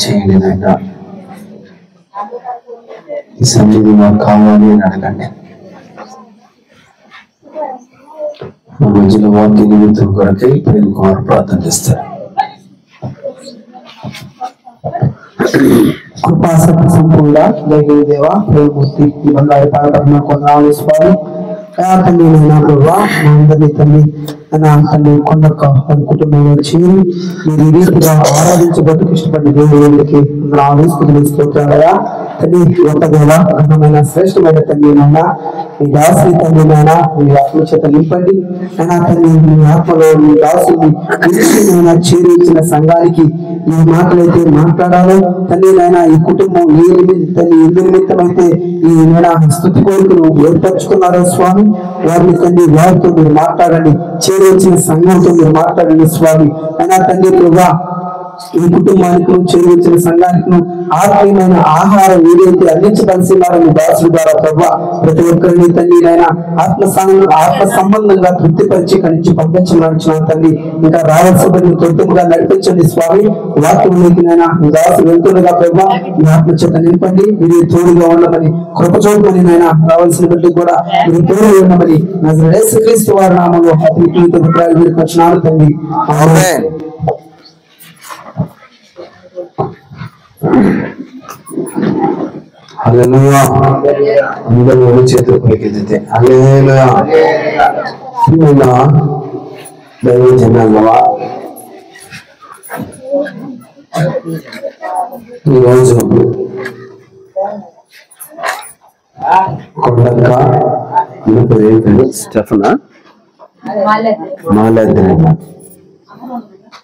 దయచేయండి నాయన. ఈ సన్నిధి మాకు కావాలి అని అడగండి. మా మధ్యలో వాక్య నిమిత్తం కొరకై ప్రేమ కుమార్ ప్రార్థన చేస్తారు. కృపాసక్తి సంపూర్ణ దైవ దేవ ప్రేమూర్తి ఈ బంగారు పాలన కొన్నాళ్ళు స్వామి తండ్రి నైనా ప్రభావ మా అందరినీ తండ్రి నా తండ్రి కొండక్క కుటుంబంలో చేరి మీరు ఈ రీతిగా ఆరాధించబట్టుకు ఇష్టపడిన దేవుడికి స్తోత్రాలయా తండ్రి యొక్క దేవ ఘనమైన శ్రేష్టమైన తండ్రి నైనా మీ దాసుని తండ్రి నైనా మీ ఆత్మ చేత నింపండి అయినా తండ్రి మీ ఆత్మలో మీ దాసుని చేరి ఇచ్చిన సంఘానికి ఈ మాటలైతే మాట్లాడాలో తండ్రి నైనా ఈ కుటుంబం ఏ నిమిత్తమైతే ఈ నైనా స్తుతి కోరికను ఏర్పరచుకున్నారో స్వామి వారిని తండ్రి వారితో మీరు మాట్లాడండి, చేరి వచ్చిన సంఘంతో మీరు మాట్లాడండి స్వామి. అయినా తండ్రి ప్రభా ఈ కుటుంబానికి చేరి వచ్చిన సంఘానికి ఆత్మీయమైన ఆహారం ఏదైతే అందించవలసినారో మీ దాసుల ద్వారా ప్రభా ప్రతి ఒక్కరిని తండ్రి నాయన ఆత్మ సంబంధంగా తృప్తిపరిచి కలిసి పంపించమని తండ్రి ఇంకా రావాల్సిన తొట్టుగా నడిపించండి స్వామి. వాక్యంలోకి నైనా మీ దాసులు వెళ్తుండగా ప్రభా మీ ఆత్మ చేత నింపండి, మీరు తోడుగా ఉండమని కృప చూడమని నైనా రావాల్సిన బట్టి కూడా మీరు తోడు ఉండమని యేసుక్రీస్తు వారి నామములో మీరు వచ్చినారు తండ్రి. ఆమేన్. హల్లెలూయా. అందరూ చేతులు పైకెత్తితే హల్లెలూయా. దైవ జనాంగమా, ఈరోజు కొండక్క స్టెఫనా మాలేద్రైన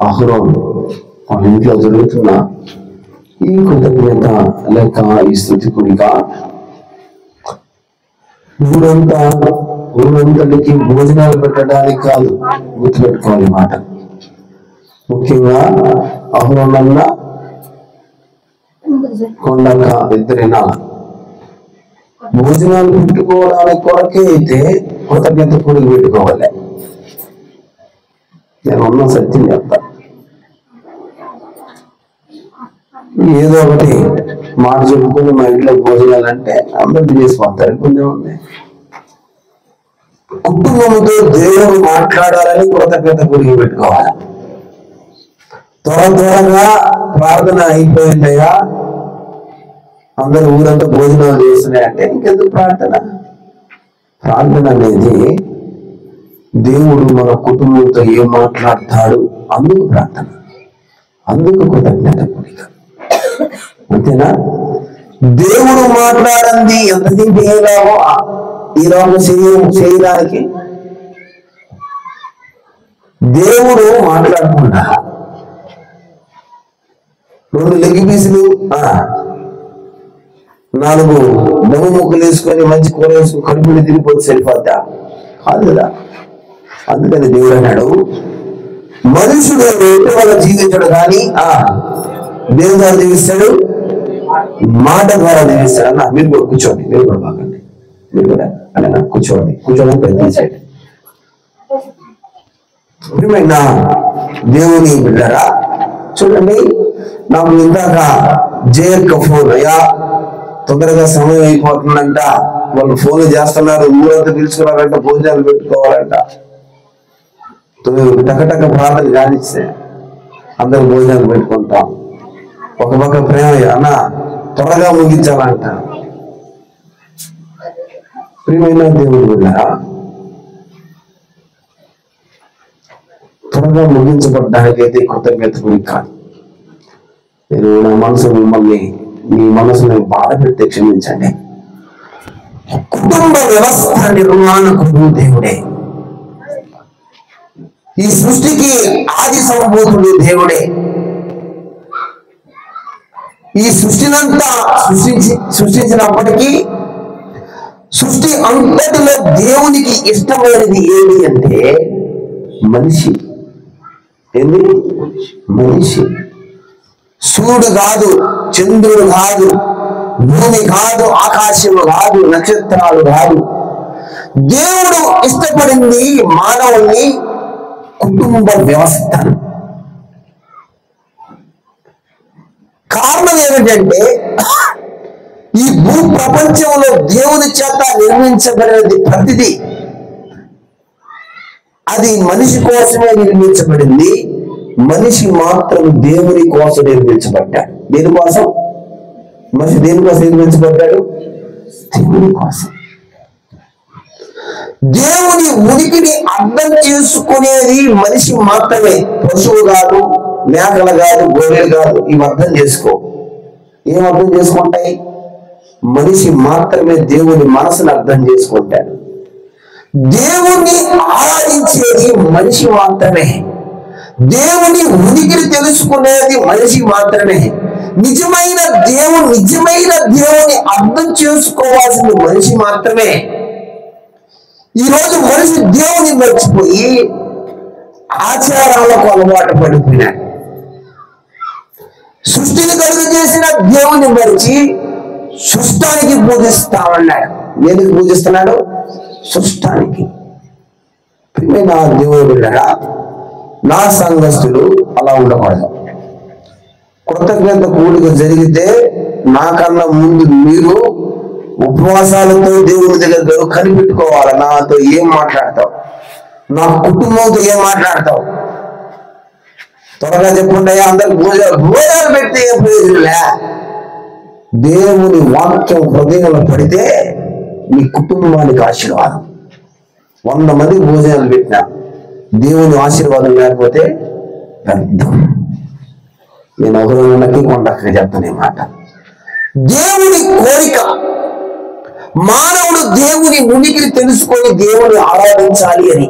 అహరోన్ వాళ్ళ ఇంట్లో జరుగుతున్న ఈ కృతజ్ఞత లేక ఈ స్థుతి కుడిక ఊరంతటికి భోజనాలు పెట్టడానికి కాదు, గుర్తుపెట్టుకోవాలి మాట. ముఖ్యంగా అహరోన్ అన్న కొండక ఇద్దరైనా భోజనాలు పెట్టుకోవడానికి కొరకే అయితే కృతజ్ఞత కూడికి పెట్టుకోవాలి. నేను ఉన్న సత్యం చెప్తా. ఏదో ఒకటి మాట చెప్పుకుని మా ఇంట్లో భోజనాలు అంటే అందరు చేసిపోతారు. కొంచెం ఉంది కుటుంబంతో దేవుడు మాట్లాడాలని కృతజ్ఞత కూడికి పెట్టుకోవాలి. త్వరగా ప్రార్థన అయిపోయిందయ్యా, అందరూ ఊరంతా భోజనాలు చేస్తున్నాయంటే ఇంకెందుకు ప్రార్థన? ప్రార్థన అనేది దేవుడు మన కుటుంబంతో ఏం మాట్లాడతాడు అందుకు ప్రార్థన, అందుకు కృతజ్ఞత కూడిక. అంతేనా? దేవుడు మాట్లాడండి ఎంతసేపు ఏలాగో ఈ రోజు చేయడానికి దేవుడు మాట్లాడకుండా 2 లెగ్ పీసులు 4 దమ్ము ముక్కలు వేసుకొని మంచి కూర వేసుకుని కడుపుని తిరిగిపోతే సరిపోద్దా? కాదు కదా. అందుకని దేవుడు అన్నాడు, మనుషుడు రొట్టె వల్ల జీవించడు కానీ దేవుడు ద్వారా జీవిస్తాడు, మాట ద్వారా జీవిస్తాడు. అన్న మీరు కూడా కూర్చోండి, మీరు కూడా బాగండి, మీరు కూడా అన్న కూర్చోవడానికి ప్రయత్నించండి. ప్రియమైన దేవుని బిడ్డరా, చూడండి, నాకు ఇందాక జేఎక్క ఫోన్, అయ్యా తొందరగా సమయం అయిపోతుందంట, వాళ్ళు ఫోన్లు చేస్తున్నారు, ఊరంతా పిలుచుకున్నారంట, భోజనాలు పెట్టుకోవాలంట. టకటక ప్రార్థన కానిస్తే అందరూ భోజనాలు పెట్టుకుంటాం. ఒక పక్క ప్రేమ, అన్న త్వరగా ముగించాలంట. ప్రియమైన దేవుడు బిడ్డరా, త్వరగా ముగించబడ్డానికైతే కృతజ్ఞత గురి కాదు. నేను నా మనసు మిమ్మల్ని, మీ మనసుని బాధ పెడితే క్షమించండి. కుటుంబ వ్యవస్థ నిర్మాణకుడు దేవుడే. ఈ సృష్టికి ఆది సంభూతుడు దేవుడే. ఈ సృష్టినంతా సృష్టించినప్పటికీ సృష్టి అంతటిలో దేవునికి ఇష్టమైనది ఏది అంటే మనిషి. ఏంది? మనిషి. సూర్యుడు కాదు, చంద్రుడు కాదు, భూమి కాదు, ఆకాశము కాదు, నక్షత్రాలు కాదు. దేవుడు ఇష్టపడింది మానవుని కుటుంబ వ్యవస్థను. ఏమిటంటే ఈ భూ ప్రపంచంలో దేవుని చేత నిర్మించబడినది ప్రతిదీ అది మనిషి కోసమే నిర్మించబడింది. మనిషి మాత్రం దేవుని కోసం నిర్మించబడ్డాడు. దేనికోసం? మనిషి దేనికోసం నిర్మించబడ్డాడు? దేవుని కోసం. దేవుని ఉనికిని అర్థం చేసుకునేది మనిషి మాత్రమే. పశువు కాదు, మేకలు కాదు, గొర్రెలు కాదు. ఇవి అర్థం చేసుకో. ఏం అర్థం చేసుకుంటాయి? మనిషి మాత్రమే దేవుని మనసును అర్థం చేసుకుంటాడు. దేవుణ్ణి ఆరాధించేది మనిషి మాత్రమే. దేవుని ఉనికిని తెలుసుకునేది మనిషి మాత్రమే. నిజమైన దేవుని అర్థం చేసుకోవాల్సింది మనిషి మాత్రమే. ఈరోజు మనిషి దేవుని మర్చిపోయి ఆచారాలకు అలవాటు పడిపోయినాడు. సృష్టిని కలుగు చేసిన దేవుని మరిచి సృష్టానికి పూజిస్తా ఉన్నాడు. దేనికి పూజిస్తున్నాడు? సృష్టానికి. ప్రియమైన దేవుడు బిడ్డలారా, నా సంఘస్థులు అలా ఉండకూడదు. కృతజ్ఞత కూడిక జరిగితే నాకన్నా ముందు మీరు ఉపవాసాలతో దేవుని దగ్గర కనిపెట్టుకోవాలి. నాతో ఏం మాట్లాడతావు, నా కుటుంబంతో ఏం మాట్లాడతావు? త్వరగా చెప్పుంటే అందరికి భోజనాలు పెడితే ఏం ప్రయోజనంలే. దేవుని వాక్యం హృదయంలో పడితే నీ కుటుంబానికి ఆశీర్వాదం. 100 మందికి భోజనాలు పెట్టినా దేవుని ఆశీర్వాదం లేకపోతే వ్యర్థం. నేను ఒకరికి కొండకి చెప్తాను ఈ మాట. దేవుని కోరిక మానవుడు దేవుని ఉనికిని తెలుసుకొని దేవుని ఆరాధించాలి అని.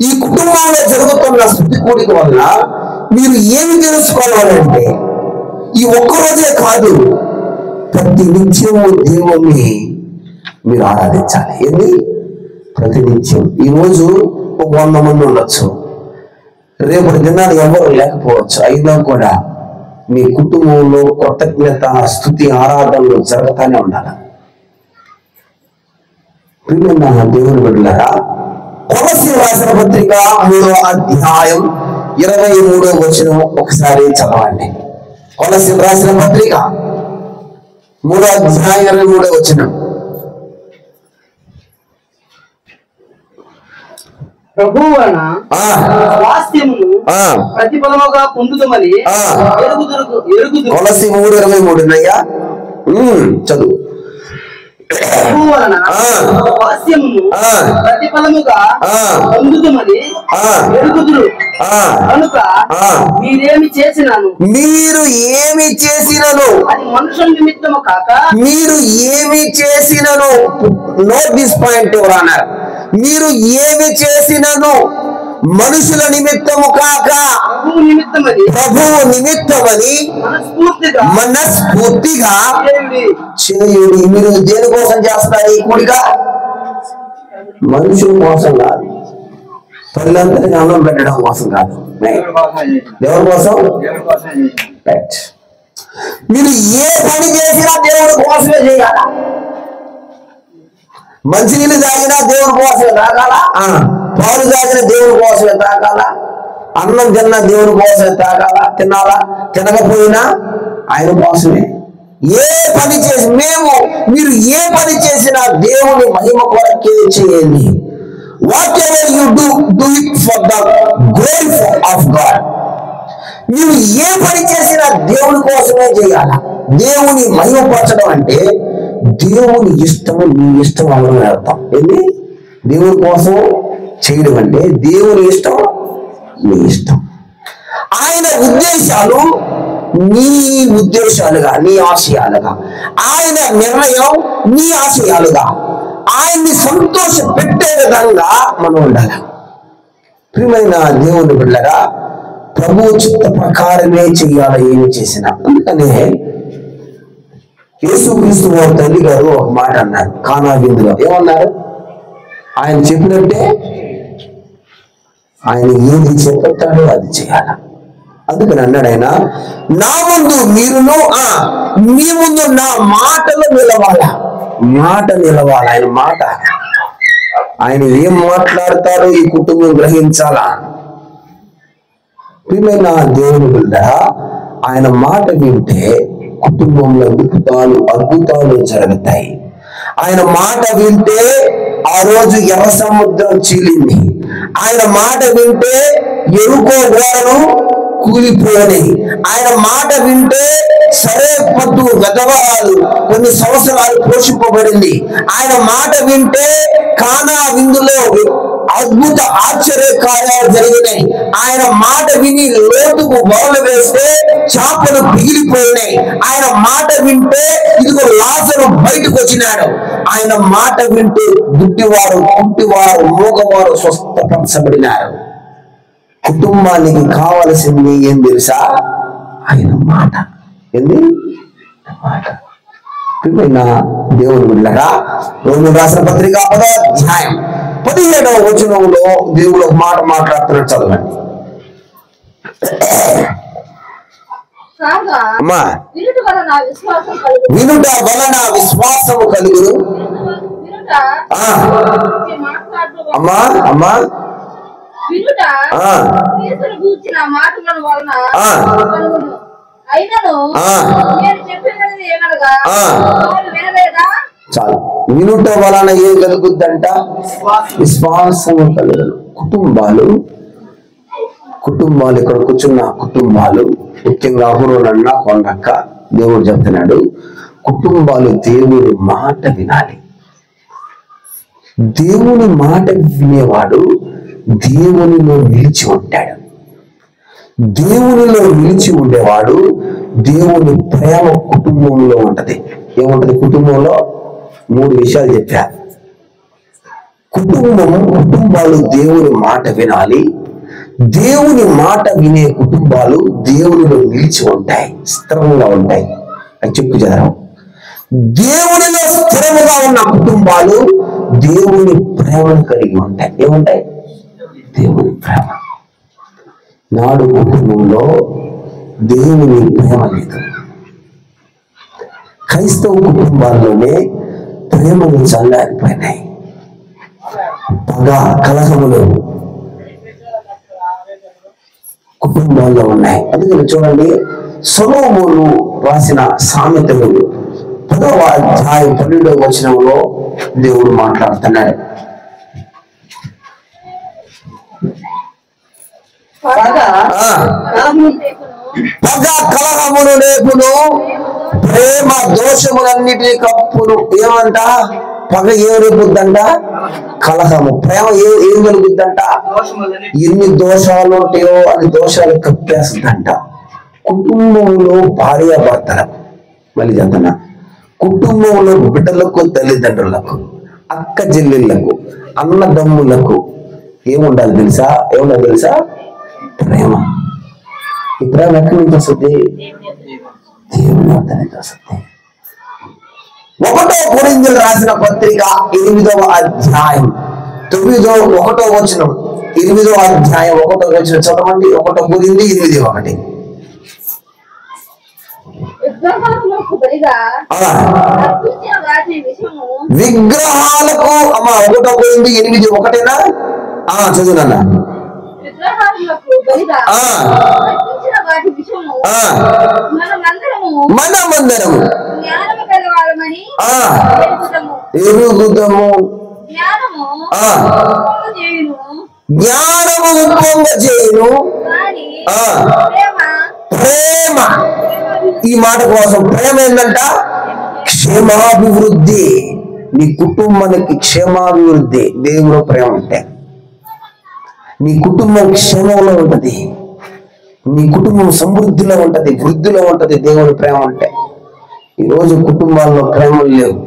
ఈ కుటుంబంలో జరుగుతున్న స్థుతి కూడిక వల్ల మీరు ఏమి తెలుసుకోవాలంటే ఈ ఒక్కరోజే కాదు, ప్రతి నిత్యము దేవుణ్ణి మీరు ఆరాధించాలి. ఏంది? ప్రతి నిత్యం. ఈరోజు ఒక 100 మంది ఉండొచ్చు, రేపటి దినాలు ఎవరు లేకపోవచ్చు. అయినా కూడా మీ కుటుంబంలో కృతజ్ఞత స్థుతి ఆరాధనలు జరుగుతూనే ఉండాలి. ప్రియమైన దేవుని బిడ్డలారా, కొలస్సీ రాసిన పత్రిక 3వ అధ్యాయం 23వ వచనం ఒకసారి చదవండి. కొలస్సీ రాసిన పత్రిక 3వ అధ్యాయం 23వ వచనం. ప్రభువు వలన స్వాస్థ్యమును ప్రతిఫలముగా పొందుదమని ఎరుగుదురు. కొలస్సీ 3:23 అయ్యా చదువు. ప్రభువు వలన స్వాస్థ్యమును ప్రతిఫలముగా పొందుదమని ఎరుగుదురు. కనుక మీరు ఏమి చేసినను అది మనుషుల నిమిత్తము కాక, మీరు ఏమి చేసినను, నోట్ దిస్ పాయింట్ ఎవరన్నారు, మీరు ఏమి చేసినను మనుషుల నిమిత్తము కాక ప్రభువు నిమిత్తమని మనస్ఫూర్తిగా చేయుడి. మీరు దేనికోసం చేస్తారు ఈ కూడిక? మనుషుల కోసం కాదు, తల్లిదండ్రులకి అన్నం పెట్టడం కోసం కాదు, దేవుడి కోసం. మీరు ఏ పని చేసినా దేవుడి కోసమే చేయాలా. మంచినీళ్ళు తాగినా దేవుడి కోసమే తాగాల, పాలు తాగిన దేవుడి కోసమే తాగాల, అన్నం తిన్నా దేవుడి కోసమే తినాలా, తినకపోయినా ఆయన కోసమే. ఏ పని చేసి మీరు ఏ పని చేసినా దేవుని మహిమ కొరకే చేయండి. What ever you do it for the glory of God. మీరు ఏ పని చేసినా దేవుని కోసమే చేయాల. దేవుని మహిమపరచడం అంటే దేవుని ఇష్టము నీ ఇష్టం అవడం అర్థం. ఏంటి? దేవుని కోసం చేయడం అంటే దేవుని ఇష్టం నీ ఇష్టం. ఆయన ఉద్దేశాలు నీ ఉద్దేశాలుగా, నీ ఆశయాలుగా, ఆయన నిర్ణయం నీ ఆశయాలుగా, ఆయన్ని సంతోష పెట్టే విధంగా మనం ఉండాలి. ప్రియమైన దేవుని బిడ్డగా ప్రభు చిత్త ప్రకారమే చెయ్యాలి ఏమి చేసినా. అందుకనే యేసుక్రీస్తు వారి తల్లి గారు ఒక మాట అన్నారు కానా విందులో. ఏమన్నారు? ఆయన చెప్పినట్టే, ఆయన ఏది చెప్తాడో అది చేయాలి. అందుకని అన్నాడు ఆయన, నా ముందు మీరును మీ ముందు నా మాటలు నిలవాలా. మాట నిలవాలి. ఆయన మాట, ఆయన ఏం మాట్లాడతాడో ఈ కుటుంబం గ్రహించాలా. ప్రియమైన దేవుని బిడ్డ, ఆయన మాట వింటే కుటుంబంలో అద్భుతాలు జరుగుతాయి. ఆయన మాట వింటే ఆ రోజు ఎర్ర సముద్రం చీలింది. ఆయన మాట వింటే ఎరుకో గోడలు కూలిపోయినాయి. ఆయన మాట వింటే సరేపద్దు వెధవరాలు కొన్ని సంవత్సరాలు పోషింపబడింది. ఆయన మాట వింటే కానా విందులో అద్భుత ఆశ్చర్య కార్యాలు జరిగినాయి. ఆయన మాట విని లోతుకు బోర్లు వేస్తే చేపలు పిగిలిపోయినాయి. ఆయన మాట వింటే ఇదిగో లాజరు బయటకు వచ్చినాడు. ఆయన మాట వింటే గుడ్డివారు, కుంటివారు, మూగవారు స్వస్థపరచబడినారు. కుటుంబానికి కావలసింది ఏం తెలుసా? ఆయన మాట. ఏంది మాట? దేవుని బిడ్డలారా, రోమీయులకు రాసిన పత్రిక 10వ అధ్యాయం 17వ వచనంలో దేవుడు ఒక మాట మాట్లాడుతున్నాడు. చదవండి. అమ్మా, వినుట వలన విశ్వాసము కలుగును. అమ్మా అమ్మా చాలు. వినుట వలన ఏం కలుగుద్దంట? విశ్వాసము కలుగును. కుటుంబాలు ఇక్కడ కూర్చున్న కుటుంబాలు, ముఖ్యంగా అహరోనన్న కొండక్క, దేవుడు చెప్తున్నాడు కుటుంబాలు దేవుని మాట వినాలి. దేవుని మాట వినేవాడు దేవునిలో నిలిచి ఉంటాడు. దేవునిలో నిలిచి ఉండేవాడు దేవుని ప్రేమ కుటుంబంలో ఉంటది. ఏముంటది కుటుంబంలో? 3 విషయాలు చెప్పారు. కుటుంబాలు దేవుని మాట వినాలి. దేవుని మాట వినే కుటుంబాలు దేవునిలో నిలిచి ఉంటాయి, స్థిరంగా ఉంటాయి. అని చెప్పు చదరం. దేవునిలో స్థిరముగా ఉన్న కుటుంబాలు దేవుని ప్రేమను కలిగి ఉంటాయి. ఏముంటాయి? దేవుని ప్రేమ. నాడు కుటుంబంలో దేవుని ప్రేమ లేదు. క్రైస్తవ కుటుంబాల్లోనే ప్రేమలు చల్లారిపోయినాయి. పగ, కలహములు కుటుంబాల్లో ఉన్నాయి. అందుకని చూడండి, సొలొమోను రాసిన సామెతలు 10వ అధ్యాయం 12వ వచనంలో దేవుడు మాట్లాడుతున్నాడు. పగ కలహమును రేపును, ప్రేమ దోషములన్నిటినీ కప్పును. ఏమంట? పగ ఏం రేపుద్దంట? కలహము. ప్రేమ ఏం కలుగుద్దంట? ఎన్ని దోషాలు ఉంటాయో అని దోషాలు కప్పేస్తుందంట. కుటుంబంలో భార్యాభర్తలకు, మళ్ళీ చెప్తున్నా, కుటుంబంలో బిడ్డలకు, తల్లిదండ్రులకు, అక్క చెల్లెళ్లకు, అన్నదమ్ములకు ఏముండాలి తెలుసా? ప్రేమ. ఈ ప్రేమ ఎక్కడి నుంచి వస్తుంది? దేవుని వద్ద నుంచి వస్తుంది. 1 కొరింథీయులకు రాసిన పత్రిక 8వ అధ్యాయం 1వ వచనం, 8వ అధ్యాయం 1వ వచనం చదవండి. 1 కొరింథీ 8:1. విగ్రహాలకు 1 కొరింథీ 8:1. చదువునా? మనమందరము ఎరుగుదము. జ్ఞానము ఉప్పొంగజేయును. ప్రేమ. ఈ మాట కోసం ప్రేమ ఏంటంట? క్షేమాభివృద్ధి. నీ కుటుంబానికి క్షేమాభివృద్ధి దేవుడు ప్రేమ ఉంటే నీ కుటుంబం క్షేమంలో ఉంటది. నీ కుటుంబం సమృద్ధిలో ఉంటది, వృద్ధిలో ఉంటది దేవుని ప్రేమ ఉంటే. ఈరోజు కుటుంబాల్లో ప్రేమలు లేవు.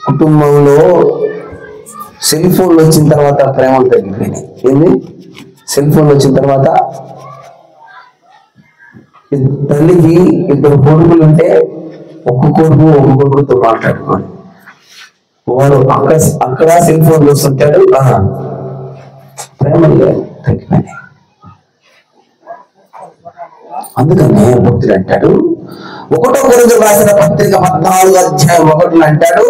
కుటుంబంలో సెల్ ఫోన్లు వచ్చిన తర్వాత ప్రేమలు తగ్గిపోయినాయి. ఏంది? సెల్ ఫోన్లు వచ్చిన తర్వాత తల్లికి 2 కొడుకులు ఉంటే ఒక్క కొడుకుతో మాట్లాడుకోండి. వాడు అక్కడ సెల్ ఫోన్లు వస్తుంటాడు. ప్రేమలు తగ్గిపోయినాయి. అందుకనే భక్తుడు అంటాడు, 1 కొరింథీయులకు రాసిన పత్రిక 14వ అధ్యాయం 1 అంటాడు,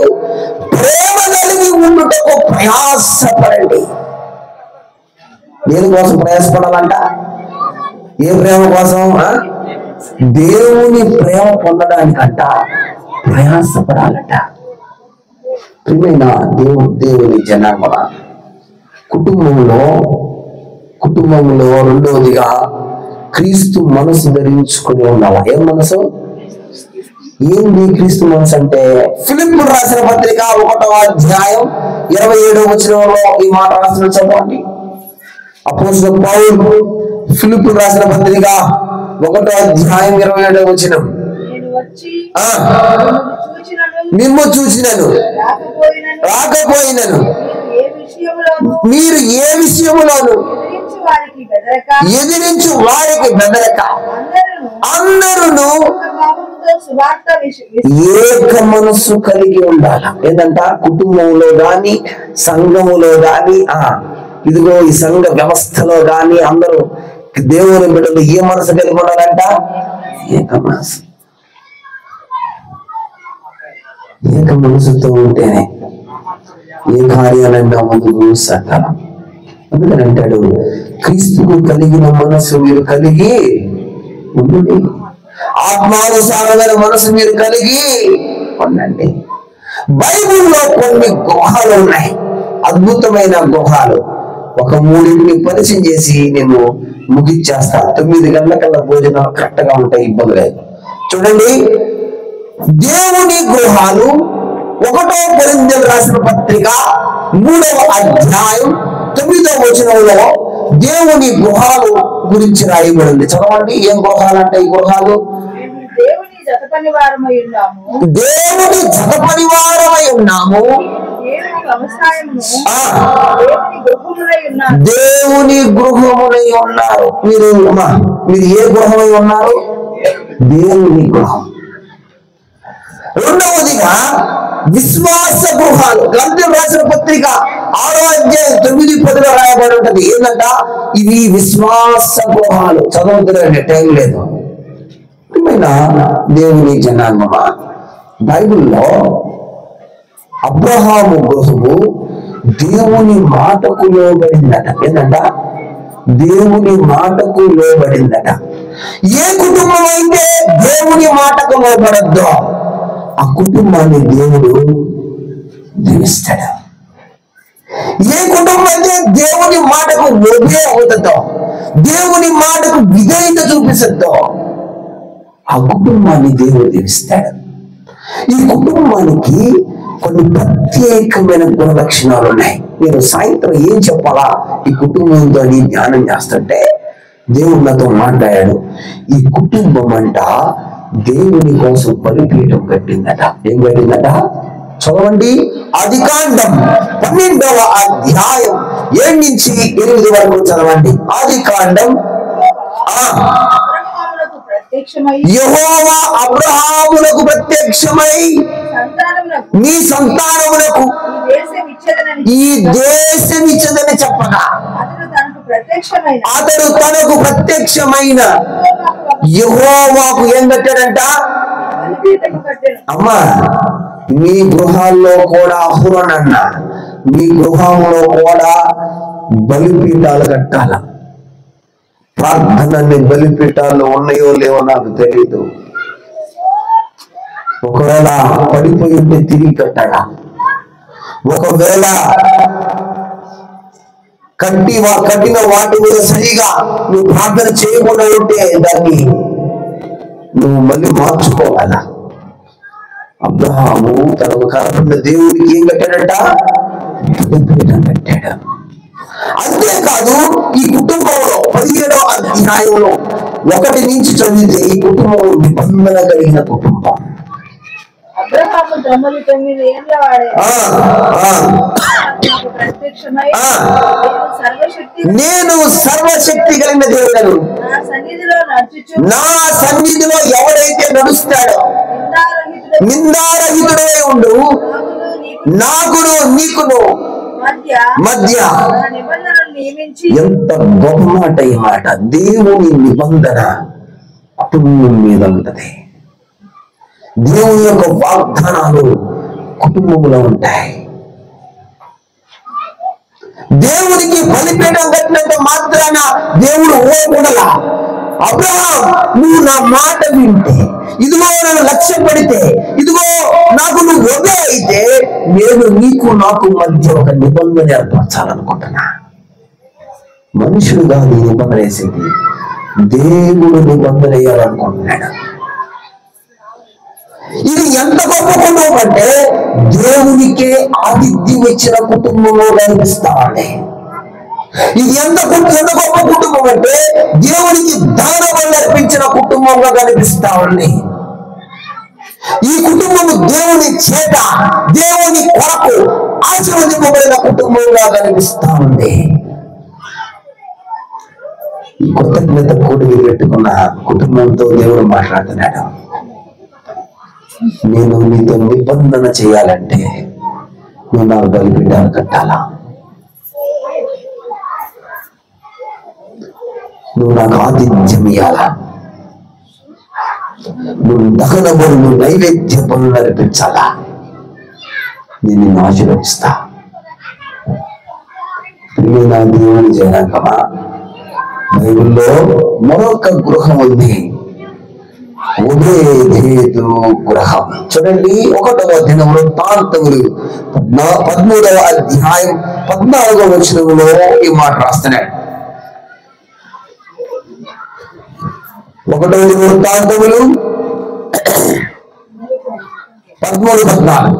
ప్రేమ కలిగి ఉండుటకు ప్రయాసపడండి. దేని కోసం ప్రయాసపడాలంట? ఏ ప్రేమ కోసం? దేవుని ప్రేమ పొందడానికంట ప్రయాసపడాలట. ప్రియమైన దేవుని జనాంగమ, కుటుంబంలో రెండవదిగా క్రీస్తు మనసు ధరించుకుని ఉండాలి. ఏం మనసు? ఏంది క్రీస్తు మనసు అంటే? ఫిలిప్పులు రాసిన పత్రిక 1వ అధ్యాయం 27వ వచనంలో ఈ మాట రాసిన చదవండి. అపోస్తలుడు పౌలు ఫిలిప్పులు రాసిన పత్రిక 1వ అధ్యాయం 27వ వచనం. మిమ్ము చూచినను రాకపోయినను మీరు ఏ విషయములోను ఎదిరించు వారికి బెదరక అందరూ ఏక మనస్సు కలిగి ఉండాలి. ఏంటంట? కుటుంబంలో గాని సంఘములో గాని ఇదిగో ఈ సంఘ వ్యవస్థలో గాని అందరూ దేవుని బిడ్డలు ఏ మనసు కలిగి ఉండాలంట? ఏక మనసు. ఏక మనసుతో ఉంటేనే ఏ కార్యాలైనా ముందుకు సకాలం. అందుకని అంటాడు, క్రీస్తుకు కలిగిన మనసు మీరు కలిగి ఉండండి, ఆత్మానుసారమైన మనసు మీరు కలిగి ఉండండి. బైబిల్లో కొన్ని గుహాలు ఉన్నాయి, అద్భుతమైన గుహాలు. ఒక 3 పరిచయం చేసి నేను ముగిచ్చేస్తా. 9 గంటలకల్లా భోజనం కరెక్ట్ గా ఉంటాయి, ఇబ్బంది లేదు. చూడండి, దేవుని గృహాలు 1వ కొరింథీయులకు రాసిన పత్రిక 3వ అధ్యాయం 9వ వచనంలో దేవుని గృహాలు గురించి రాయబడింది. చదవండి. ఏం గృహాలు అంటే ఈ గృహాలు? దేవుని జత పనివారమై ఉన్నాము, దేవుని గృహములై ఉన్నారు. మీరు ఏ గృహమై ఉన్నారు? దేవుని గృహం. రెండవదిగా విశ్వాస గృహాలు. గలాతీయులకు రాసిన పత్రిక 6వ అధ్యాయం 9-10లో రాయబడి ఉంటది. ఏంటంట? ఇవి విశ్వాస గృహాలు. చదవద్దులేండి, టైం లేదు. దేవుని జనాంగమా, బైబిల్లో అబ్రహాము గృహము దేవుని మాటకు లోబడిందట. ఏంటంట? దేవుని మాటకు లోబడిందట. ఏ కుటుంబం అయితే దేవుని మాటకు లోబడద్దో ఆ కుటుంబాన్ని దేవుడు దీవిస్తాడు. ఏ కుటుంబం అయితే దేవుని మాటకు లోబే అవుతుందో, దేవుని మాటకు విధేయత చూపిస్తుందో ఆ కుటుంబాన్ని దేవుడు దీవిస్తాడు. ఈ కుటుంబానికి కొన్ని ప్రత్యేకమైన గుణ లక్షణాలు ఉన్నాయి. నేను సాయంత్రం ఏం చెప్పాలా ఈ కుటుంబంతో అని ధ్యానం చేస్తుంటే దేవుడు నాతో మాట్లాడాడు. ఈ కుటుంబం అంట దేవుని కోసం బలిపీఠం కట్టిందట. ఏం కట్టిందట? చదవండి. ఆదికాండం 12వ అధ్యాయం 7-8 వరకు చదవండి. ఆదికాండం. యెహోవా అబ్రహామునకు ప్రత్యక్షమై నీ సంతానమునకు ఈ దేశం ఇచ్చదని చెప్పగా అతడు తనకు ప్రత్యక్షమైన యెహోవాకు ఏం కట్టాడంట? అమ్మా, మీ గృహాల్లో కూడా అహురనన్న మీ గృహంలో కూడా బలిపీఠాలు కట్టాల. ప్రార్థనని బలిపీఠాలు ఉన్నాయో లేవో నాకు తెలీదు. ఒకవేళ పడిపోయి ఉంటే తిరిగి కట్టాడా? ఒకవేళ కట్టిన వాటి మీద సరిగా నువ్వు ప్రార్థన చేయకుండా ఉంటే దాన్ని నువ్వు మళ్ళీ మార్చుకోవాలా. అబ్రహాము తనకు కనపడిన దేవుడికి ఏం కట్టాడట? కట్టాడు. అంతేకాదు, ఈ కుటుంబంలో 17వ అధ్యాయంలో 1 నుంచి చదివితే ఈ కుటుంబం నిబంధన కలిగిన కుటుంబం. నేను సర్వశక్తి కలిగిన దేవుడను, నా సన్నిధిలో ఎవడైతే నడుస్తాడో నిందారహితుడే ఉండు, నాకును నీకును మధ్య. ఎంత గొప్ప మాట ఈ మాట! దేవుని నిబంధన కుటుంబం మీద ఉంటది. దేవుని యొక్క వాగ్దానాలు కుటుంబంలో ఉంటాయి. దేవునికి బలిపీఠం కట్టినంత మాత్రాన దేవుడు ఊరకూడలా. అబ్రహాం, నువ్వు నా మాట వింటే, ఇదిగో నేను లక్ష్యం పెడితే, ఇదిగో నాకు నువ్వు ఒబే అయితే, నేను నీకు నాకు మధ్య ఒక నిబంధన ఏర్పరచాలనుకుంటున్నా. మనుషుడు కాదు నిబంధన వేసేది, దేవుడు నిబంధన వేయాలనుకుంటున్నాడు. ఇది ఎంత గొప్ప కుటుంబం అంటే దేవునికే ఆతిథ్యం ఇచ్చిన కుటుంబంలో కనిపిస్తామండి. ఇది ఎంత గొప్ప కుటుంబం అంటే దేవునికి దానబలి అర్పించిన కుటుంబంగా కనిపిస్తా ఉంది. ఈ కుటుంబము దేవుని చేత, దేవుని కొరకు ఆశీర్వదింపబడిన కుటుంబంగా కనిపిస్తా ఉంది. ఈ కృతజ్ఞత కూడి పెట్టుకున్న కుటుంబంతో దేవుడు మాట్లాడుతున్నాడు. నేను నీతో నిబంధన చేయాలంటే నువ్వు నాకు బలిపీఠాలు కట్టాలా, నువ్వు నాకు ఆతిథ్యం ఇయ్యాలా, నువ్వు దహన బలులు నైవేద్య పనులు అర్పించాలా, నేను నిన్ను ఆశీర్వదిస్తా. నా దేవుని జనాంగమా, బైబిల్లో మరొక గృహం ఉంది, ఉభయదేదు గృహం. చూడండి, 1వ దినవృత్తాంతములు 13వ అధ్యాయం 14వ వచనంలో ఈ మాట రాస్తున్నాడు. 1వ దినవృత్తాంతములు 13:14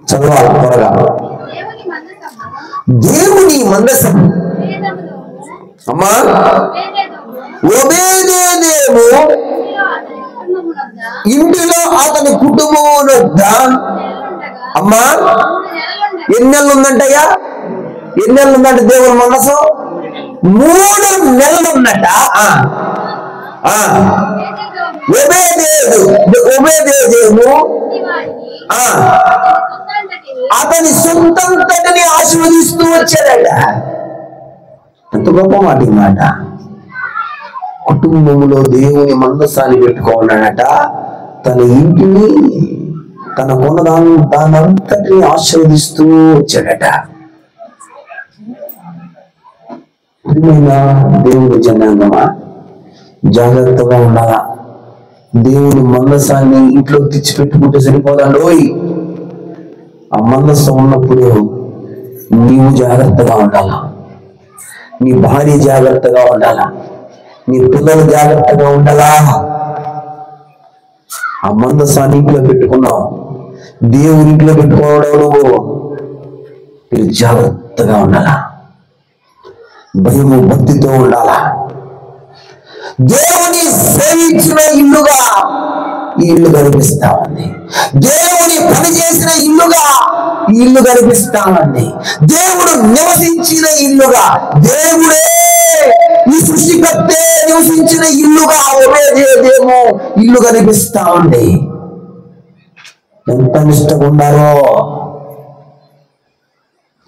చదవాలి త్వరగా. దేవుని మందసం, అమ్మా, ఒబేదేదేము ఇంటిలో అతని కుటుంబం అమ్మా ఎన్ని నెలలు ఉందంటయ్యా? ఎన్ని నెలలు ఉందంట దేవుని మనసు? 3 నెలలు ఉన్నట్ట. ఒబేదేదేము అతని సొంతంతటిని ఆశీర్వదిస్తూ వచ్చాడట. ఎంత గొప్ప మాట ఈ మాట. కుటుంబంలో దేవుని మందసాన్ని పెట్టుకోవాలన్నట. తన ఇంటిని, తన దానంతటిని ఆశీర్వదిస్తూ వచ్చాడట. దేవుని జనాంగమా, జాగ్రత్తగా ఉండాలా. దేవుని మందసాన్ని ఇంట్లో తెచ్చిపెట్టుకుంటే సరిపోదండోయ్. ఆ మందసం ఉన్నప్పుడు నీవు జాగ్రత్తగా ఉండాలా, నీ భార్య జాగ్రత్తగా ఉండాలా, నీ పిల్లలు జాగ్రత్తగా ఉండాలా. ఆ మందసాన్ని ఇంట్లో పెట్టుకున్నావు, దేవుని ఇంట్లో పెట్టుకోవడం నువ్వు మీరు జాగ్రత్తగా ఉండాలా, భయము భక్తితో ఉండాలా. దేవుని సేవించిన ఇల్లుగా ఈ ఇల్లు కనిపిస్తా ఉంది. దేవుని పని చేసిన ఇల్లుగా ఈ ఇల్లు కనిపిస్తా ఉంది. దేవుడు నివసించిన ఇల్లుగా, దేవుడే ఈ సృష్టికర్తే నివసించిన ఇల్లుగా ఒబేదేదేము ఇల్లు కనిపిస్తా ఉంది. ఎంత నిష్టగా ఉన్నారో,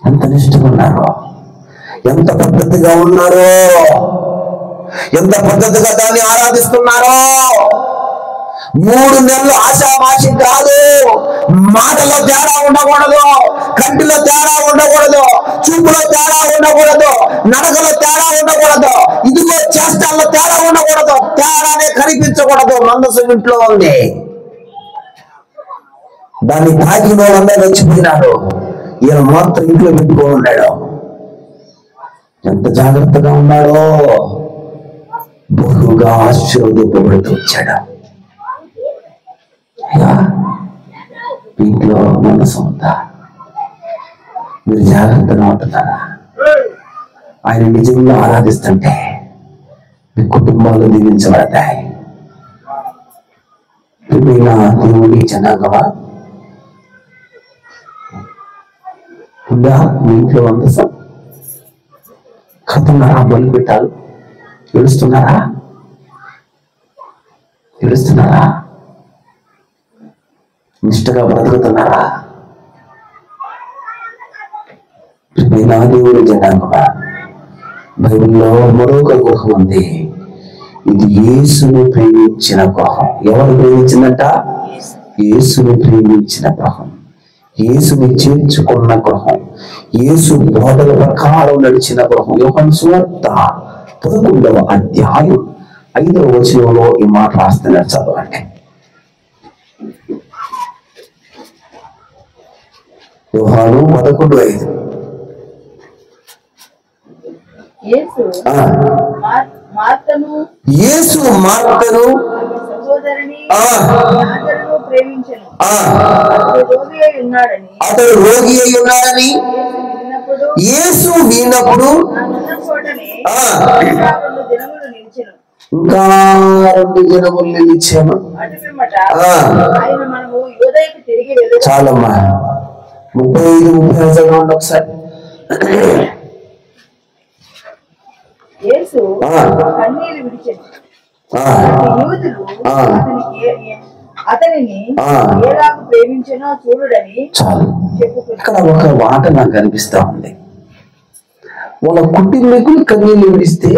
ఎంత నిష్టగా ఉన్నారో, ఎంత పద్ధతిగా ఉన్నారో, ఎంత పద్ధతిగా దాన్ని ఆరాధిస్తున్నారో. 3 నెలలు ఆశామాషి కాదు. మాటలో తేడా ఉండకూడదు, కంటిలో తేడా ఉండకూడదు, చూపులో తేడా ఉండకూడదు, నడకలో తేడా ఉండకూడదు, ఇదిగో చేష్టాల్లో తేడా ఉండకూడదు, తేడానే కనిపించకూడదు. మందసం ఇంట్లో ఉంది. దాన్ని తాకిన వాళ్ళందరూ వచ్చిపోయినాడు. ఈయన మాత్రం ఇంట్లో పెట్టుకొని ఉన్నాడు. ఎంత జాగ్రత్తగా ఉన్నాడో, బహుగా ఆశీర్వదింపబడుతూ వచ్చాడు. ఇంట్లో మనసు ఉందా? మీరు జాగ్రత్తగా ఉంటున్నారా? ఆయన నిజంగా ఆరాధిస్తుంటే మీ కుటుంబాలు దీవించబడతాయి. దేవుని జనాంగమా, ఉందా మీ ఇంట్లో మనసు? కడుతున్నారా? బలి పెట్టాలి. ఏడుస్తున్నారా? ఏడుస్తున్నారా? నిష్టగా బ్రతుకుతున్నారా? దేవుని జనాంగమా, బైబిల్లో మరొక గృహం ఉంది. ఇది యేసును ప్రేమించిన గృహం. ఎవరు ప్రేమించిందంట? యేసుని ప్రేమించిన గృహం, యేసుని చేర్చుకున్న గృహం, యేసు బోధల ప్రకారం నడిచిన గృహం. యోహాను సువార్త 11వ అధ్యాయం 5వ వచనంలో ఈ మాట రాస్తున్నారు, చదవండి. యోహాను 11:5. యేసు మార్తను సహోదరిని లాజరును ప్రేమించెను. అతడు రోగి అయి ఉన్నాడని యేసు విన్నప్పుడు ఇంకా 2 దినములు నిలిచాను. చాలమ్మా, 35 చదవండి ఒకసారి. యేసు కన్నీరు విడిచెను. యూదులు అతనిని ఎలాగూ ప్రేమించెనో చూడుడని చెప్పుకున్నారు. ఇక్కడ ఒక మాట నాకు అనిపిస్తా ఉంది. వాళ్ళ కుటుంబీకులు కన్నీళ్ళు విడిస్తే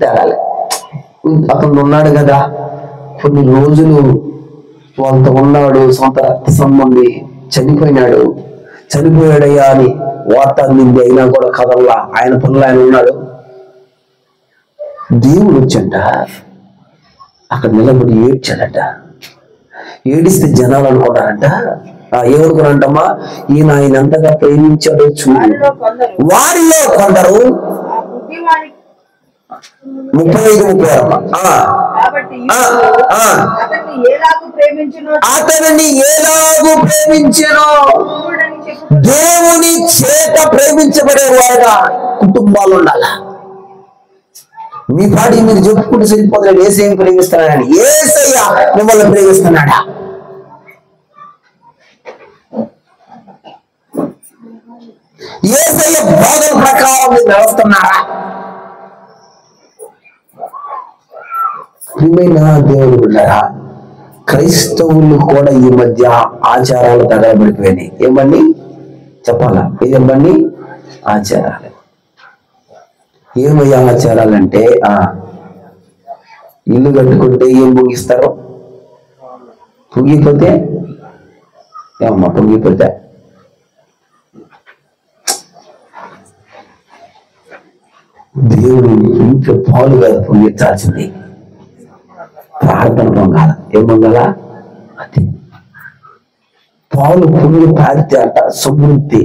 తేడాలి. అతను ఉన్నాడు కదా, కొన్ని రోజులు వాళ్ళతో ఉన్నాడు, సొంత రక్త సంబంధి చనిపోయాడయ్యా అని వార్త అందింది. అయినా కూడా కదల్లా, ఆయన పనులు ఆయన ఉన్నాడు. దేవుడు వచ్చంట అక్కడ నిలబడి ఏడ్చాడట. ఏడిస్తే జనాలు అనుకున్నారంట, ఏమనుకున్నారంటమ్మా, ఈయన ఆయన ఎంతగా ప్రేమించాడో చూడు. వారిలో కొందరు 35 అతనిని ఎలాగూ ప్రేమించెనో దేవుని చేత ప్రేమించబడే వారుగా కుటుంబాలు ఉండాల. మీ పాడి మీరు చెప్పుకుంటూ సరిపోతున్నాడు, ఏసయ్యని ప్రేమిస్తున్నాడని. ఏసయ్య మిమ్మల్ని ప్రేమిస్తున్నాడా? ఏసయ్య బోధన ప్రకారం మీరు నడుస్తున్నారా? ప్రియమైన దేవుడు ఉన్నారా? క్రైస్తవులు కూడా ఈ మధ్య ఆచారాలు తగలబడిపోయినాయి. ఏమని చెప్పాలా? ఏమని ఆచారాలు? ఏమయ్యా ఆచారాలంటే, ఇల్లు కట్టుకుంటే ఏం ముగిస్తారు? పొంగిపోతే ఏమమ్మా, పొంగిపోతే దేవుడు ఇంట్లో పాలు కాదు పొంగించాల్సింది, ప్రార్థన పొంగాల. ఏం పొంగాల? అది పాలు పొంగి పారితే అంట సమృద్ధి.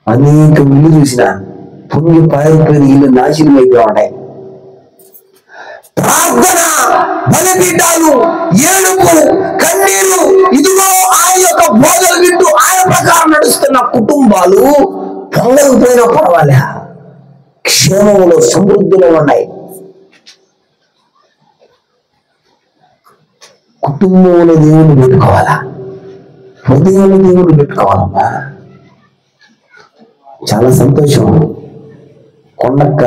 అనేక ఇల్లు చూసిన పొంగి పారిపోయిన ఇల్లు నాశనం అయిపోయి ఉన్నాయి. ప్రార్థన, బలిపీఠాలు, ఏడుపు, కన్నీరు, ఇదిగో ఆయన యొక్క బోధలు వింటూ ఆయన ప్రకారం నడుస్తున్న కుటుంబాలు పొంగకపోయినా పర్వాలే, క్షేమంలో సమృద్ధిలో ఉన్నాయి. కుటుంబంలో దేవుని పెట్టుకోవాలా, హృదయంలో దేవుని పెట్టుకోవాలమ్మా. చాలా సంతోషం. కొండక్క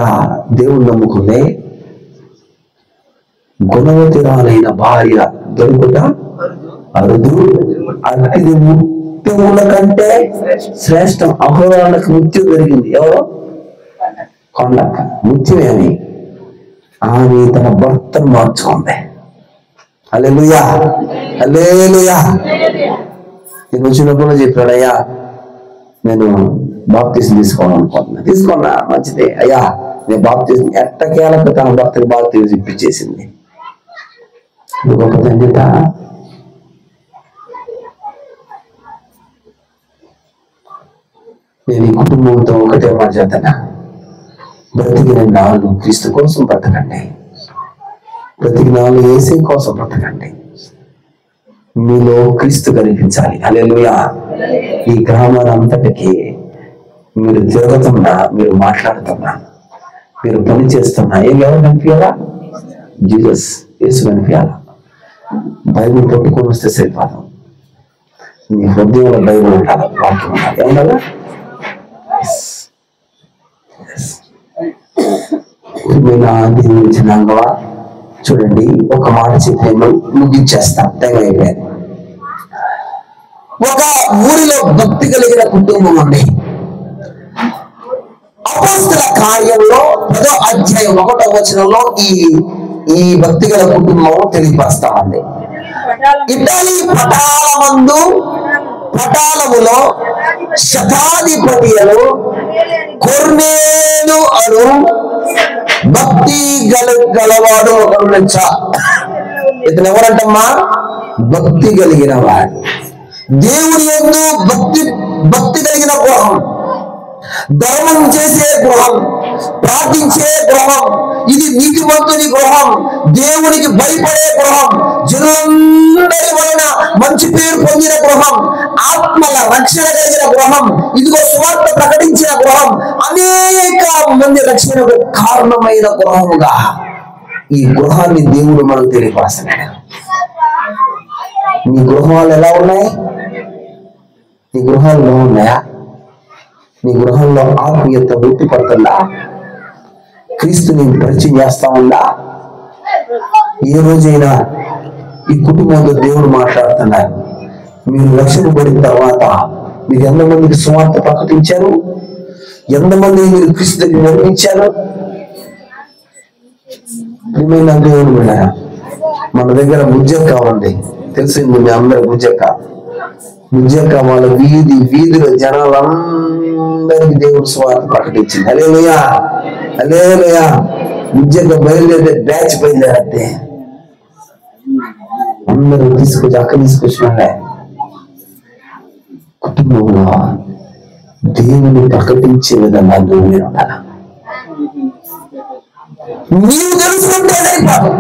దేవుని నమ్ముకుందే, గుణవతిరాలైన భార్య దొరుకుట అరుదు, అతిథి ముత్యముల కంటే శ్రేష్టం. అహోరాలకు ముత్యం దొరికింది. ఎవరో? కొండక్క. ముత్యమేమి? ఆమె తన భర్తను మార్చుకుంది. హల్లెలూయా, హల్లెలూయా. నేను వచ్చినప్పుడు చెప్పాడయ్యా, నేను బాప్తిసం తీసుకోవాలనుకుంటున్నా. తీసుకున్నా, మంచిదే అయ్యా. నేను బాప్తిసం ఎట్టకేలకు తన భర్తకి బాప్తిసం ఇప్పించేసింది. గొప్ప తండ్రిట. నేను ఈ కుటుంబంతో ఒకటే మాట చేస్తానా, బ్రతికిన నాలుగు క్రీస్తు కోసం బ్రతకండి, బ్రతికిన నాలుగు యేసే కోసం బ్రతకండి. మీలో క్రీస్తు కనిపించాలి. హల్లెలూయా. ఈ గ్రామాల అంతటికి మీరు తిరుగుతున్నా, మీరు మాట్లాడుతున్నా, మీరు పని చేస్తున్నా, ఎవరు కనిపించాలా? జీసస్, యేసు కనిపించాలా? బైబిల్ పట్టుకొని వస్తే సరిపోదు. నీ హృదయంలో బైబిల్ ఉండాలి, వాక్యం ఉండాలి. ఏమన్నా దేవుడిచ్చినాగా చూడండి, ఒక మాట చెప్పి ముగించేస్తా, టైం అయిపోయింది. ఒక ఊరిలో భక్తి కలిగిన కుటుంబం ఉంది. అపోస్తల కార్యంలో 10వ అధ్యాయం 1వ వచనంలో ఈ భక్తి గల కుటుంబం తెలియపరుస్తా ఉంది. ఇటలీ పటాలములో శతాధిపతి కొర్నేలు అను భక్తి గలవాడు ఒకడు నచ్చా. ఇతను ఎవరంటమ్మా? భక్తి కలిగిన వాడు. దేవుని యందు భక్తి కలిగిన గృహం, ధర్మం చేసే గృహం, ప్రార్థించే గృహం, ఇది నీతిమంతుని గృహం, దేవునికి భయపడే గృహం, జనులందరి వలన మంచి పేరు పొందిన గృహం, ఆత్మల రక్షణ కలిగిన గృహం, ఇదిగో సువార్త ప్రకటించిన గృహం, అనేక మంది రక్షణకు కారణమైన గృహముగా ఈ గృహాన్ని దేవుడు మనకు తెలియపరుస్తున్నాడు. నీ గృహాలు ఎలా ఉన్నాయి? నీ గృహాలు ఎలా ఉన్నాయా? నీ గృహంలో ఆత్మీయత వృత్తి పడుతుందా? క్రీస్తుని పరిచయం చేస్తా ఉందా? ఏ రోజైనా ఈ కుటుంబంతో దేవుడు మాట్లాడుతున్నారు. మీరు రక్షింపబడిన తర్వాత మీరు ఎంతమందికి సువార్త ప్రకటించారు? ఎంతమంది మీరు క్రీస్తు దగ్గర నడిపించారు? ప్రియమైన దేవుడు ఉన్నారా? మన దగ్గర బుజ్జక్క ఉంది, తెలిసింది మీ అందరు. బుజ్జక్క వాళ్ళ వీధిలో జనాలందరికీ దేవుడు సువార్త ప్రకటించింది. హల్లెలూయా, హల్లెలూయా. బుజ్జక్క బయలుదేరితే బ్యాచ్ బయలుదేరద్దే అందరూ తీసుకొచ్చిన కుటుంబంలో దేవుని ప్రకటించే విధంగా నువ్వు ఉండాలి. నీవు తెలుసుకుంటే సరిపాదు,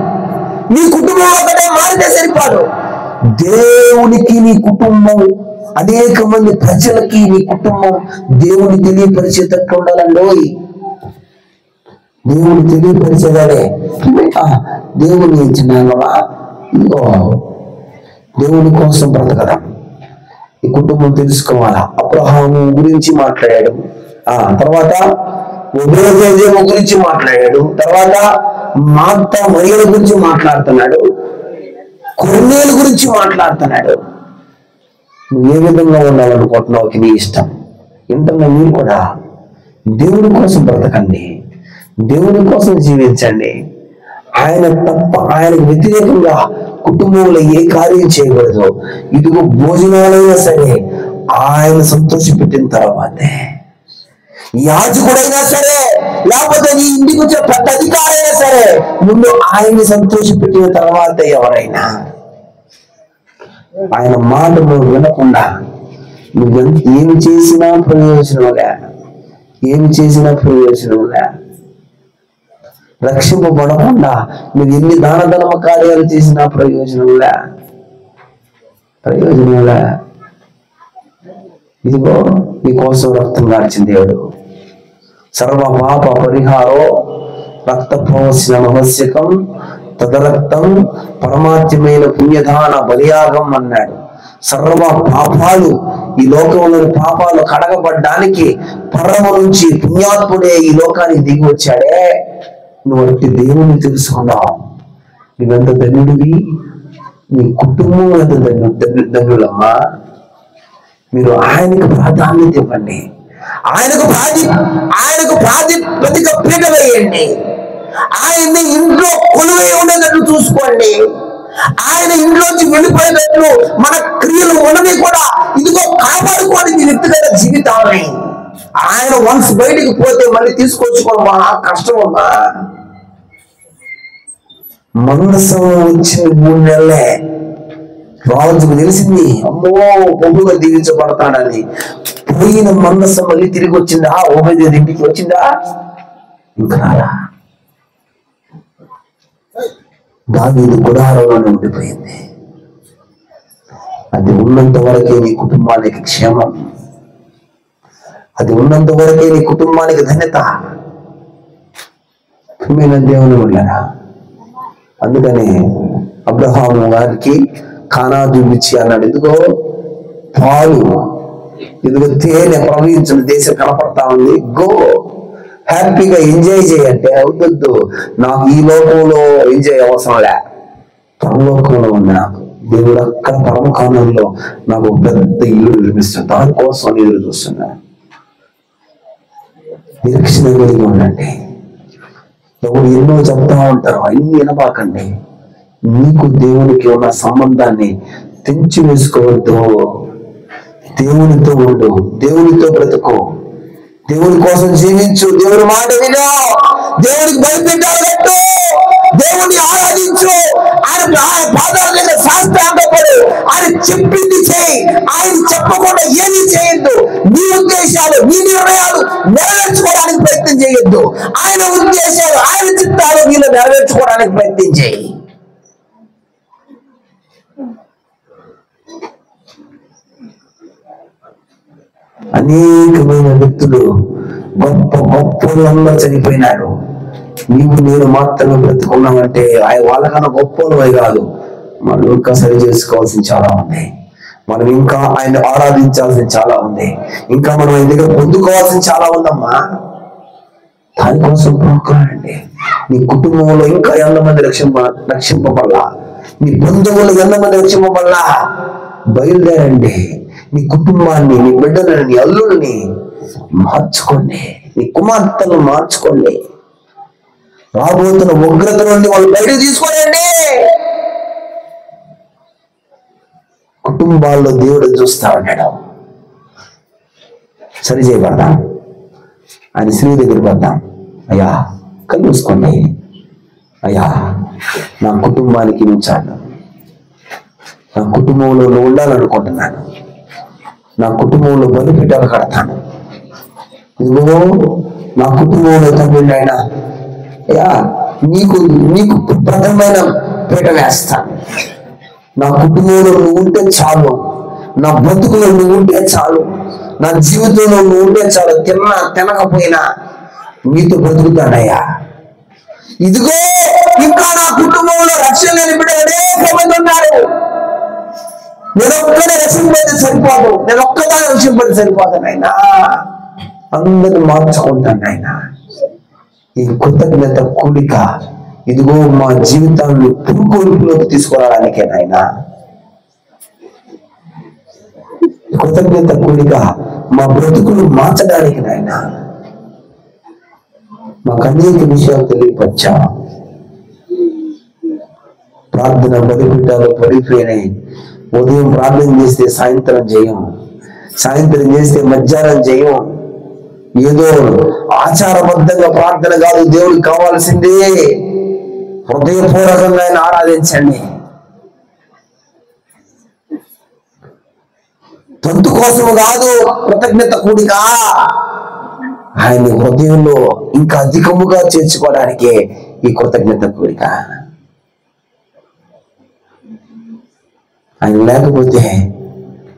నీ కుటుంబం ఒకటే మారితే సరిపాదు. దేవునికి నీ కుటుంబం, అనేక మంది ప్రజలకి నీ కుటుంబం దేవుని తెలియపరిచేటట్టు ఉండాలండి. దేవుని తెలియపరిచేదాడే దేవుని చిన్నగా ఇదిగో దేవుని కోసం బ్రతకదాం. ఈ కుటుంబం తెలుసుకోవాలా. అబ్రహాము గురించి మాట్లాడాడు, తర్వాత ఉభయదేవ గురించి మాట్లాడాడు, తర్వాత మార్త మరియల గురించి మాట్లాడుతున్నాడు, కొర్నేలు గురించి మాట్లాడుతున్నాడు. నువ్వు ఏ విధంగా ఉండాలనుకుంటున్నావు నీ ఇష్టం. ఇంటర్లో మీరు కూడా దేవుని కోసం బ్రతకండి, దేవుని కోసం జీవించండి. ఆయన తప్ప, ఆయనకు వ్యతిరేకంగా కుటుంబంలో ఏ కార్యం చేయకూడదు. ఇదిగో భోజనాలైనా సరే ఆయన సంతోషపెట్టిన తర్వాతే, యాజకుడైనా సరే లేకపోతే నీ ఇంటికి వచ్చే పెద్ద అధికారైనా సరే ముందు ఆయన్ని సంతోషపెట్టిన తర్వాత ఎవరైనా. ఆయన మాట నువ్వు వినకుండా నువ్వు ఏమి చేసినా ప్రయోజనంలే, రక్షింపబడకుండా నువ్వు ఎన్ని దాన ధర్మ కార్యాలు చేసినా ప్రయోజనంలే. ఇదిగో నీకోసం రక్తం గార్చిన దేవుడు. సర్వ పాప పరిహారో రక్త ప్రవచన ఆవశ్యకం తదరక్తం పరమాత్యమైన పుణ్యదాన బలియాగం అన్నాడు. సర్వ పాపాలు, ఈ లోకంలోని పాపాలు కడగబడ్డానికి పరమ నుంచి పుణ్యాత్ముడే ఈ లోకానికి దిగి వచ్చాడే. నువ్వు అట్టి దేవుని తెలుసుకున్నావు, నువ్వెంత ధన్యుడివి, నీ కుటుంబం ఎంత ధన్యులమ్మా. మీరు ఆయనకు ప్రాధాన్యత ఇవ్వండి, ఆయనకు ప్రాతిపదిక పీట వేయండి, ఆయన్ని ఇంట్లో కొలువై ఉండేటట్లు చూసుకోండి. ఆయన ఇంట్లోంచి వెళ్ళిపోయేటట్లు మన క్రియలు ఉన్నవి కూడా ఇదిగో కాపాడుకోండి మీ వ్యక్తిగత జీవితాన్ని. ఆయన వన్స్ బయటికి పోతే మళ్ళీ తీసుకొచ్చుకోవడం మహా కష్టం అమ్మా. మందసం వచ్చింది 3 నెలలే, రాజుకు తెలిసింది అమ్మో బొబ్బుగా దీవించబడతాడని. పోయిన మందసం మళ్ళీ తిరిగి వచ్చిందా? ఓబేదేవు ఇంటికి వచ్చిందా? ఇంకా దావీదు గుడారంలోనే ఉండిపోయింది. అది ఉన్నంత వరకే నీ కుటుంబానికి క్షేమం, అది ఉన్నంత వరకే నీ కుటుంబానికి ధన్యత. దేవుని వెళ్ళరా. అందుకని అబ్రహాము గారికి కానా చూపించి అన్నాడు, ఇదిగో పాలు, ఇదిగో తేనె ప్రవహించిన దేశం కనపడతా ఉంది, గో హ్యాపీగా ఎంజాయ్ చేయంటే అవుద్దు. నాకు ఈ లోకంలో ఎంజాయ్ అవసరంలే, పరలోకంలో ఉంది నాకు. దేవుడు అక్కడ పరమకాలంలో నాకు పెద్ద ఇల్లు నిర్మిస్తాడు, దానికోసం ఎదురు చూస్తున్నా. నిరీక్షణ కలిగి ఉండండి. ఎవరు ఎన్నో చెప్తా ఉంటారు, అన్ని వినబాకండి. నీకు దేవునికి ఉన్న సంబంధాన్ని తెంచి వేసుకోవద్దు. దేవునితో ఉండు, దేవునితో బ్రతుకు, దేవుని కోసం జీవించు, దేవుని మాట విను, దేవుడికి బలిపీఠాలు కట్టు, దేవుడిని ఆరాధించు, ఆయన పాదాల దగ్గర సాష్టాంగపడు, ఆయన చెప్పింది చేయి, ఆయన చెప్పకుండా ఏమీ చేయొద్దు. నీ ఉద్దేశాలు నీ నిర్ణయాలు నెరవేర్చుకోవడానికి ప్రయత్నం చేయొద్దు. ఆయన ఉద్దేశాలు ఆయన చిత్తాలు వీళ్ళు నెరవేర్చుకోవడానికి ప్రయత్నం చేయి. అనేకమైన వ్యక్తులు గొప్ప గొప్ప వాళ్ళందరూ చనిపోయినాడు. నీవు నేను మాత్రమే బ్రతుకున్నామంటే వాళ్ళకన్నా గొప్ప కాదు. మనం ఇంకా సరి చేసుకోవాల్సింది చాలా ఉంది. మనం ఇంకా ఆయన ఆరాధించాల్సింది చాలా ఉంది. ఇంకా మనం ఆయన దగ్గర పొందుకోవాల్సింది చాలా ఉందమ్మా. దానికోసం పోరాడండి. నీ కుటుంబంలో ఇంకా ఎంతమంది రక్షింపబడలా, నీ బంధువులు ఎంతమంది రక్షింపబడలా, బయలుదేరండి. నీ కుటుంబాన్ని, నీ బిడ్డలని, నీ అల్లుల్ని మార్చుకోండి, నీ కుమార్తెను మార్చుకోండి. రాబోతున్న ఉగ్రత నుండి వాళ్ళు బయటకు తీసుకోండి. కుటుంబాల్లో దేవుడు చూస్తా ఉన్నాడు. సరి చేయబడదాం. ఆయన స్త్రీ దగ్గరికి వద్దాం. అయ్యా కళ్ళు చూసుకోండి. అయ్యా నా కుటుంబానికి ఉంచాను, నా కుటుంబంలో ఉండాలనుకుంటున్నాను, నా కుటుంబంలో బలిపీఠాలు కడతాను. ఇదిగో నా కుటుంబంలో తండ్రి ఆయన అయ్యా నీకు నీకు ప్రథమైన పీట వేస్తాను. నా కుటుంబంలో నువ్వు ఉంటే చాలు, నా బ్రతుకులో నువ్వు ఉంటే చాలు, నా జీవితంలో నువ్వు ఉంటే చాలు. తినకపోయినా నీతో బ్రతుకుతాడయ్యా. ఇదిగో ఇంకా నా కుటుంబంలో రక్షణ లేని బిడ్డలు అనేక మంది ఉన్నారు. నేను ఒక్కడే రక్షింపడితే సరిపోదు, నేను ఒక్కదాన్ని రక్షింపడితే సరిపోతాను ఆయన. అందరిని మార్చుకుంటాను ఆయన. ఈ కృతజ్ఞత కూడిక ఇదిగో మా జీవితాన్ని పురుకొల్పులోకి తీసుకురావడానికే నాయన. కృతజ్ఞత కూడిక మా బ్రతుకులు మార్చడానికి నాయన. మాకు అనేక విషయాలు తెలియపరచా. ప్రార్థన బలిపీఠాలు పడిపోయినాయి. ఉదయం ప్రార్థన చేస్తే సాయంత్రం చేయం, సాయంత్రం చేస్తే మధ్యాహ్నం చేయం. ఏదో ఆచారబద్ధంగా ప్రార్థన కాదు, దేవుడికి కావాల్సిందే హృదయపూర్వకంగా ఆయన ఆరాధించండి. తంతు కోసం కాదు కృతజ్ఞత కూడిక, ఆయన హృదయంలో ఇంకా అధికముగా చేర్చుకోవడానికే ఈ కృతజ్ఞత కూడిక. ఆయన లేకపోతే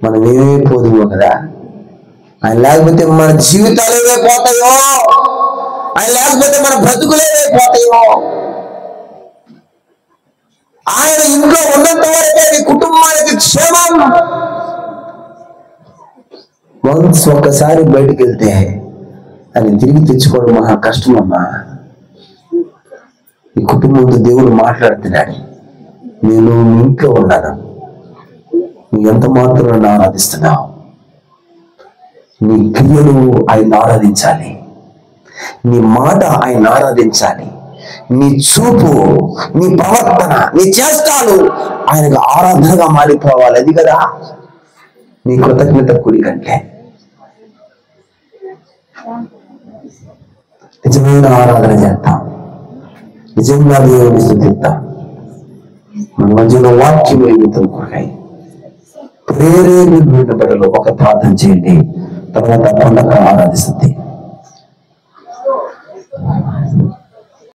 మనం ఏమైపోదుమో కదా. ఆయన లేకపోతే మన జీవితాలు ఏమైపోతాయో, ఆయన లేకపోతే మన బ్రతుకులు ఏమైపోతాయో. ఆయన ఇంట్లో ఉన్నంత వరకే నీ కుటుంబానికి క్షేమం. వన్స్ ఒక్కసారి బయటకు వెళ్తే ఆయన తిరిగి తెచ్చుకోవడం మహా కష్టమమ్మా. ఈ కుటుంబంతో దేవుడు మాట్లాడుతున్నాడు. నేను మీ ఇంట్లో ఉన్నాను, నువ్వు ఎంత మాత్రం నన్ను ఆరాధిస్తున్నావు. నీ క్రియలు ఆయన ఆరాధించాలి, నీ మాట ఆయన ఆరాధించాలి, నీ చూపు, నీ ప్రవర్తన, నీ చేష్టాలు ఆయనకు ఆరాధనగా మారిపోవాలి. అది కదా నీ కృతజ్ఞత కూడి కంటే. నిజమైన ఆరాధన చేద్దాం, నిజంగా దేవుని స్తుతిద్దాం. మన మధ్యలో వాక్యం ఏమితో ప్రేరేపణ బిడ్డలో ఒక ప్రార్థన చేయండి, తర్వాత పండగ ఆరాధిస్తుంది.